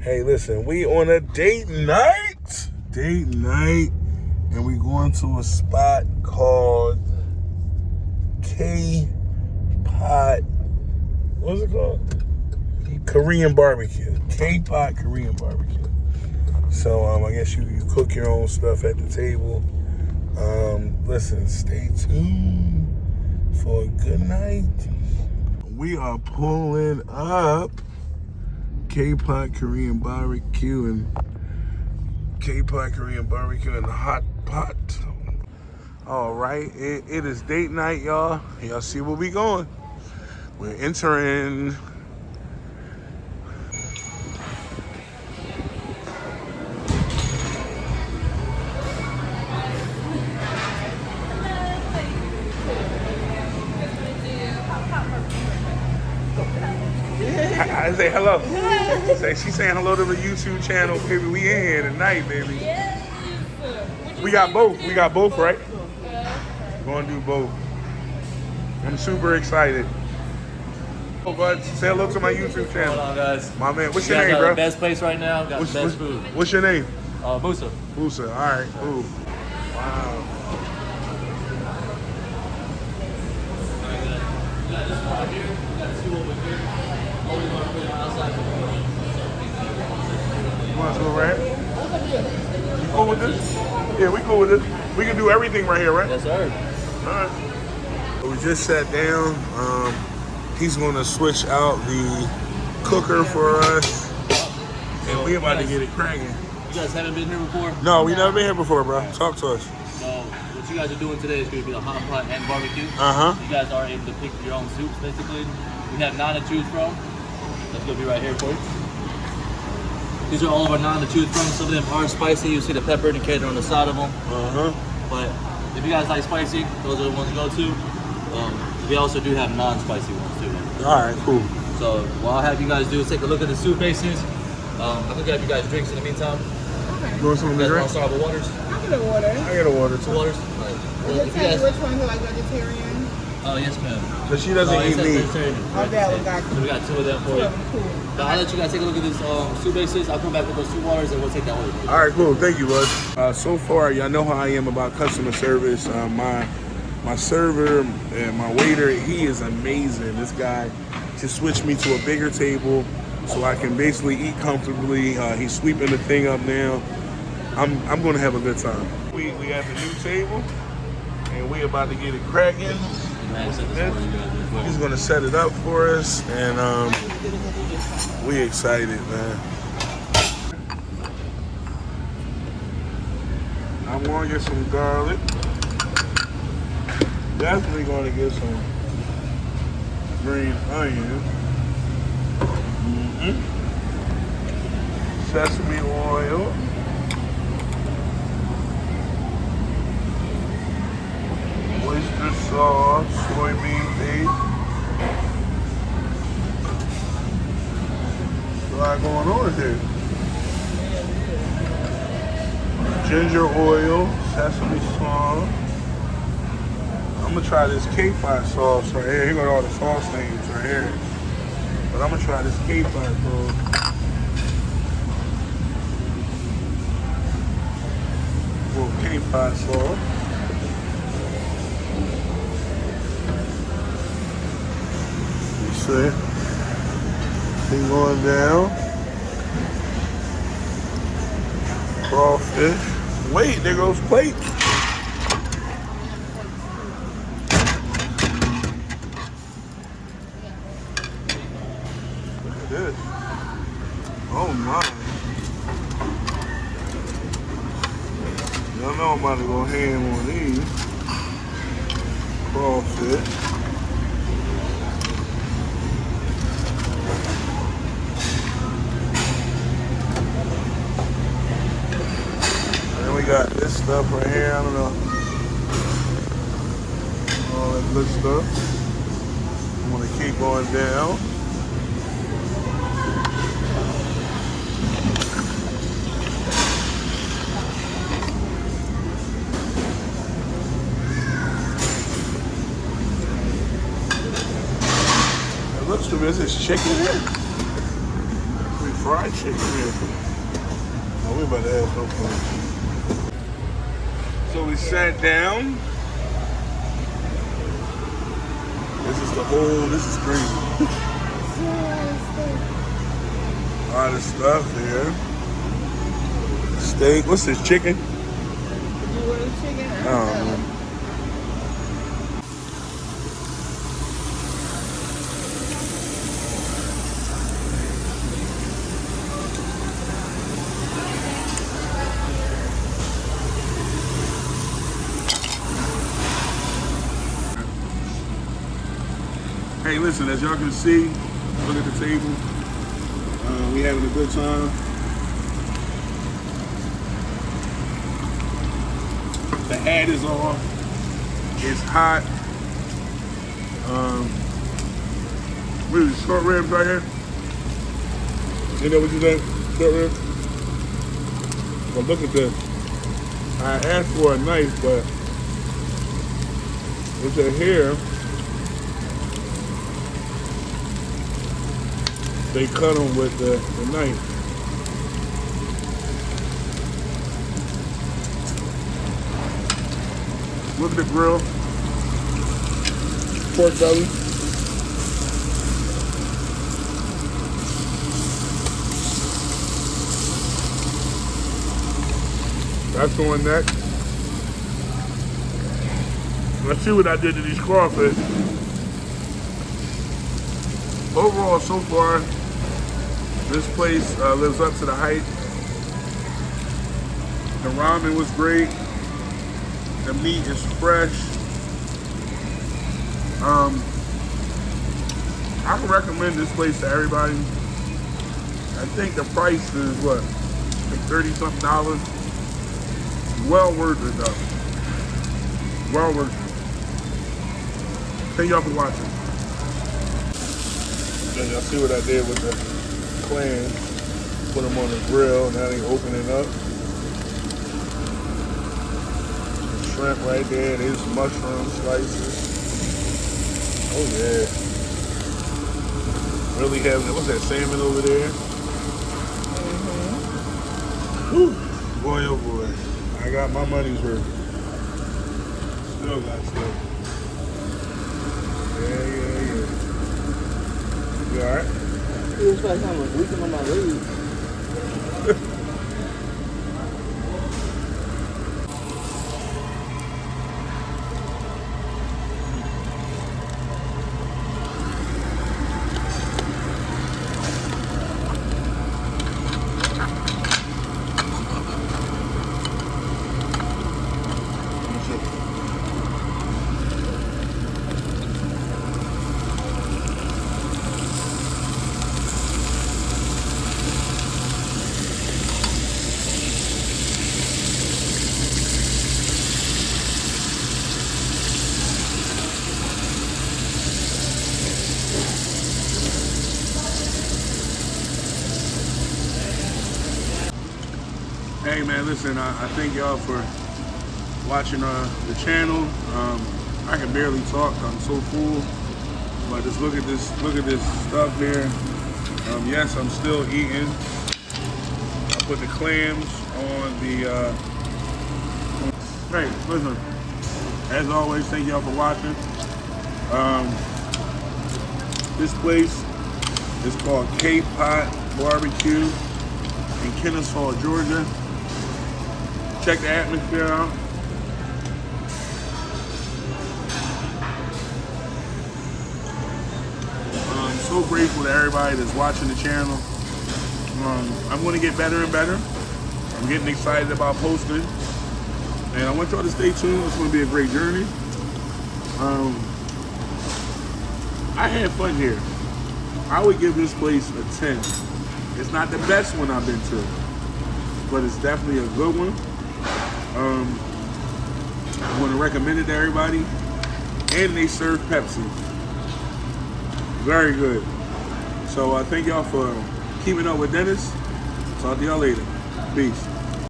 Hey, listen, we on a date night. And we going to a spot called K-Pot. What's it called? Korean barbecue. K-Pot Korean barbecue. So I guess you cook your own stuff at the table. Listen, stay tuned for a good night. We are pulling up K-Pot Korean barbecue and the hot pot. All right, it is date night, y'all. Y'all see where we going. We're entering. I say hello. She's saying hello to the YouTube channel, baby. We in here tonight, baby. We got both. Right? We're gonna do both. I'm super excited. Oh, bud, say hello to my YouTube channel. Hold on, guys. My man, what's your name, bro? The best place right now. Got the best food. What's your name? Musa. Musa. All right. Cool. Wow. You want to go right? You cool with this? Yeah, we cool with this. We can do everything right here, right? Yes, sir. All right. We just sat down. He's going to switch out the cooker for us, and we about to get it cracking. You guys haven't been here before? No, we never been here before, bro. Talk to us. So what you guys are doing today is going to be a hot pot and barbecue. You guys are able to pick your own soups, basically. We have 9 to choose from. That's going to be right here for you. These are all of our 9 to choose from. Some of them are spicy. You see the pepper indicator on the side of them. But if you guys like spicy, those are the ones to go to. We also do have non-spicy ones too. All right, cool. So what I'll have you guys do is take a look at the soup bases. I'm gonna grab you guys drinks in the meantime. Okay. You want some of the drinks? Start with waters. I get a water. I get a water too. 2 waters. Does it tell you which ones are like vegetarian? Oh yes, ma'am. But she doesn't eat meat. Okay, we got So we got 2 of them for you. Cool. But I'll let you guys take a look at this soup bases. I'll come back with those 2 waters and we'll take that order. All right, cool. Thank you, bud. So far, y'all know how I am about customer service. My server and my waiter, he is amazing. This guy just switched me to a bigger table so I can basically eat comfortably. He's sweeping the thing up now. I'm gonna have a good time. We at the new table and we about to get it cracking. He's gonna set it up for us and we excited, man. I'm gonna get some garlic. Definitely gonna get some green onion. Sesame oil. Oyster sauce, soybean paste. What's a lot going on here? Ginger oil, sesame sauce. I'm gonna try this K-Pot sauce right here. Here got all the sauce names right here. But I'm gonna try this K-Pot, bro. Little K-Pot sauce. You see? Thing going down. Crawfish. Wait, there goes plate. This. Oh my. Y'all know I'm about to go ham on these. Crawfish. And we got this stuff right here. I don't know. All that good stuff. I'm gonna keep going down. Looks to me, is this chicken here? fried chicken here. Oh, we about to have no fun. So we sat down. This is crazy. A lot of stuff there. Steak, what's this, chicken? You ordered chicken? I don't know. Hey, listen, as y'all can see, look at the table. We having a good time. The hat is off. It's hot. What is it, short ribs right here? You know what you think? Short ribs? Well, look at this. I asked for a knife, but it's a hair. They cut them with the knife. Look at the grill. Pork belly. That's going next. Let's see what I did to these crawfish. Overall, so far, this place lives up to the hype. The ramen was great. The meat is fresh. I can recommend this place to everybody. I think the price is what? Like $30-something. Well worth it though. Well worth it. Thank y'all for watching. And y'all see what I did with the clams. Put them on the grill. Now they open it up. Some shrimp right there. There's mushroom slices. Oh yeah. Really having it. What's that, salmon over there? Whew. Boy, oh boy. I got my money's worth. Still got stuff. Yeah. You alright? It was like I was weakening on my legs. Hey man, listen, I thank y'all for watching the channel. I can barely talk, I'm so full. But just look at this stuff here. Yes, I'm still eating. I put the clams on the hey, listen. As always, thank y'all for watching. This place is called K-Pot Barbecue in Kennesaw, Georgia. Check the atmosphere out. I'm so grateful to everybody that's watching the channel. I'm going to get better and better. I'm getting excited about posting. And I want y'all to stay tuned. It's going to be a great journey. I had fun here. I would give this place a 10. It's not the best one I've been to, but it's definitely a good one. I want to recommend it to everybody. And they serve Pepsi. Very good. So thank y'all for keeping up with Dennis. Talk to y'all later. Peace.